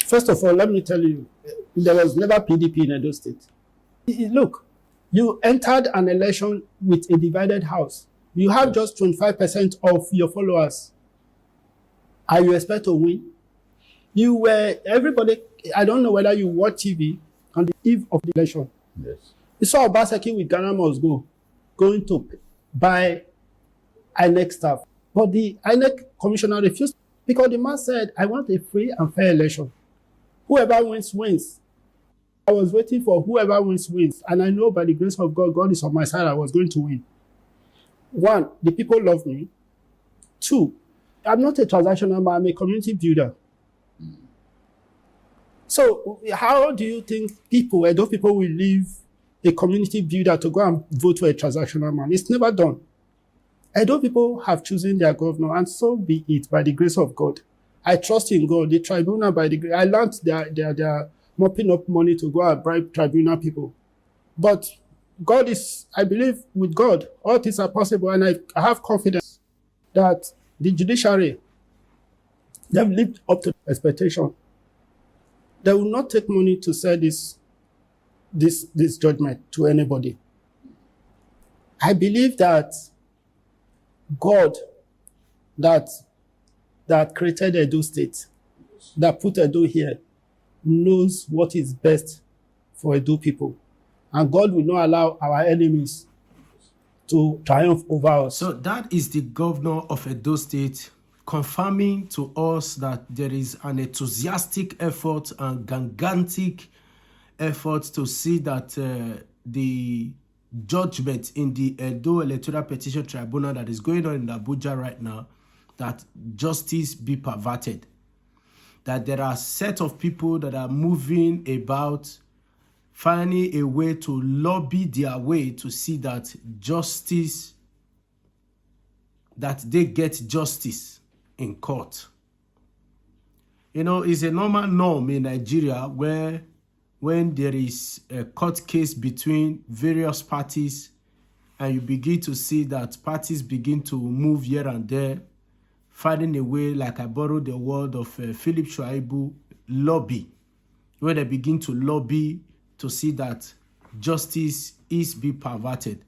First of all, let me tell you, there was never PDP in Edo State. Look, you entered an election with a divided house. You have just 25% of your followers. Are you expect to win? You were, everybody, I don't know whether you watch TV on the eve of the election. Yes. You saw Obaseki with Ghana Must Go going to buy INEC staff. But the INEC commissioner refused because the man said, I want a free and fair election. Whoever wins, wins. I was waiting for whoever wins, wins. And I know by the grace of God, God is on my side, I was going to win. One, the people love me. Two, I'm not a transactional man, I'm a community builder. So how do you think people, Edo people will leave a community builder to go and vote for a transactional man? It's never done. Edo people have chosen their governor, and so be it by the grace of God. I trust in God. The tribunal, by the grace, I learned they're mopping up money to go and bribe tribunal people. But God is, I believe with God, all things are possible, and I have confidence that the judiciary, they've lived up to expectation. They will not take money to sell this judgment to anybody. I believe that God that created Edo State, that put Edo here, knows what is best for Edo people. And God will not allow our enemies to triumph over us. So that is the governor of Edo State confirming to us that there is an enthusiastic effort and gigantic effort to see that the judgment in the Edo Electoral Petition Tribunal that is going on in Abuja right now, that justice be perverted. That there are a set of people that are moving about, finding a way to lobby their way to see that justice, that they get justice in court. You know, it's a normal norm in Nigeria where when there is a court case between various parties and you begin to see that parties begin to move here and there, finding a way, like I borrowed the word of Philip Shuaibu, lobby, where they begin to lobby to see that justice is being perverted.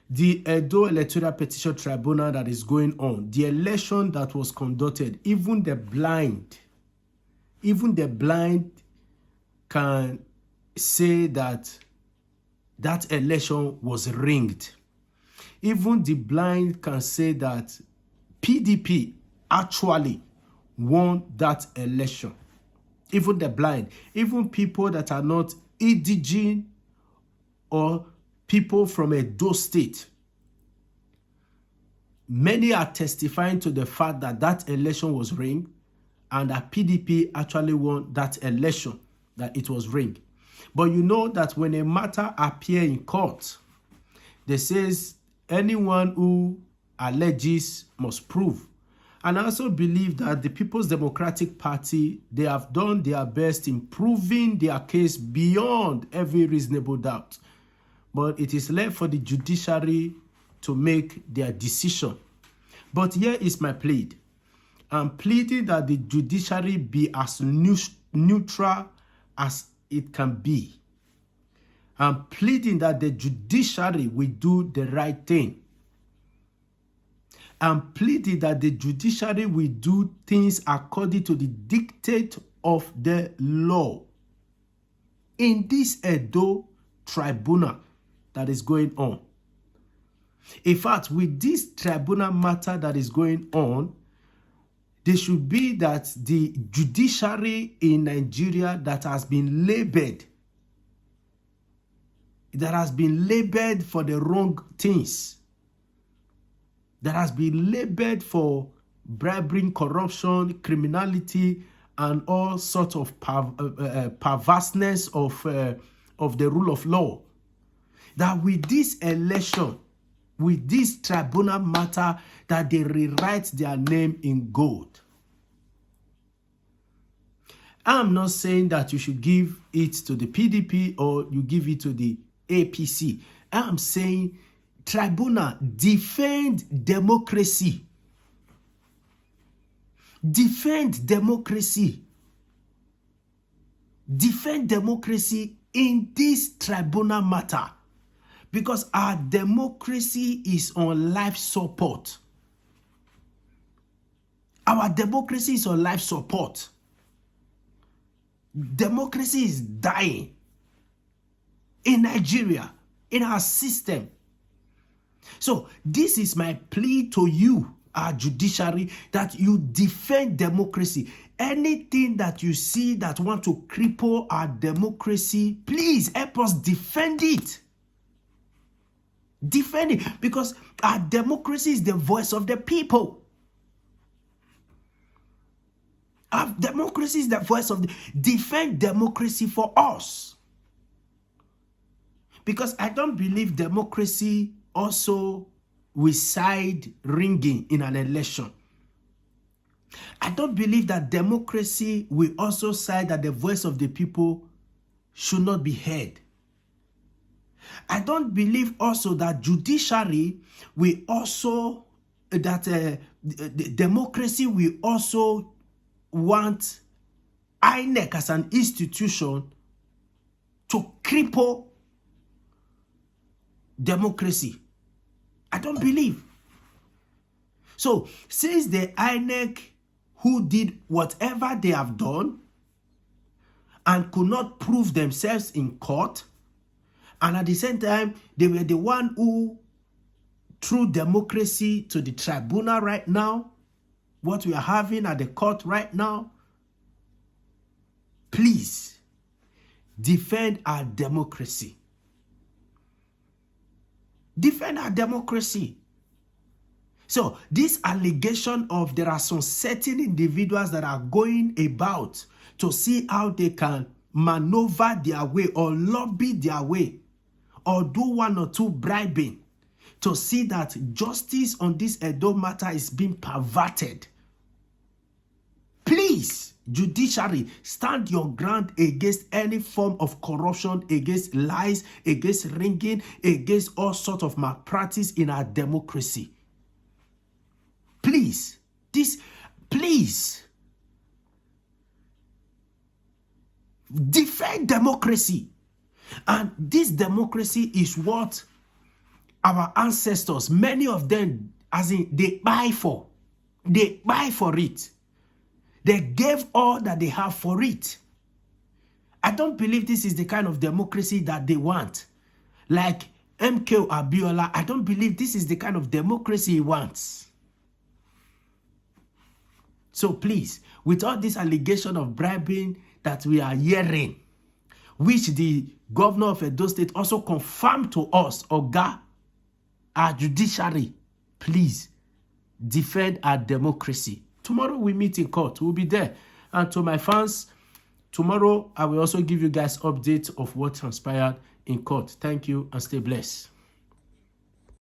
The Edo Electoral Petition Tribunal that is going on, the election that was conducted, even the blind can say that that election was rigged. Even the blind can say that PDP actually won that election. Even the blind, even people that are not indigene or people from Edo State, many are testifying to the fact that that election was rigged and that PDP actually won that election, that it was rigged. But you know that when a matter appears in court, they says anyone who alleges must prove. And I also believe that the People's Democratic Party, they have done their best in proving their case beyond every reasonable doubt. But it is left for the judiciary to make their decision. But here is my plea. I'm pleading that the judiciary be as neutral as it can be. I'm pleading that the judiciary will do the right thing. I'm pleading that the judiciary will do things according to the dictate of the law. In this Edo tribunal that is going on. In fact, with this tribunal matter that is going on, there should be that the judiciary in Nigeria that has been labeled for the wrong things, that has been labeled for bribery, corruption, criminality, and all sorts of perverseness of the rule of law. That with this election, with this tribunal matter, that they rewrite their name in gold. I'm not saying that you should give it to the PDP or you give it to the APC. I'm saying tribunal, defend democracy. Defend democracy. defend democracy in this tribunal matter, because our democracy is on life support. Our democracy is on life support. Democracy is dying in Nigeria, in our system. So this is my plea to you, our judiciary, that you defend democracy. Anything that you see that want to cripple our democracy, please help us defend it. Defend it, because our democracy is the voice of the people. Our democracy is the voice of the... Defend democracy for us. Because I don't believe democracy also will side ringing in an election. I don't believe that democracy will also side that the voice of the people should not be heard. I don't believe also that judiciary will also, that democracy will also want INEC as an institution to cripple democracy. I don't believe. So, since the INEC, who did whatever they have done and could not prove themselves in court, and at the same time, they were the one who threw democracy to the tribunal right now, what we are having at the court right now, please defend our democracy. Defend our democracy. So this allegation of there are some certain individuals that are going about to see how they can maneuver their way or lobby their way or do one or two bribing to see that justice on this Edo matter is being perverted. Please, judiciary, stand your ground against any form of corruption, against lies, against ringing, against all sorts of malpractice in our democracy. Please, please, defend democracy. And this democracy is what our ancestors, many of them, as in, they buy for. They buy for it. They gave all that they have for it. I don't believe this is the kind of democracy that they want. Like MK Abiola, I don't believe this is the kind of democracy he wants. So please, with all this allegation of bribing that we are hearing, which the governor of Edo State also confirmed to us, Oga, our judiciary, please defend our democracy. Tomorrow we meet in court. We'll be there. And to my fans, tomorrow I will also give you guys updates of what transpired in court. Thank you and stay blessed.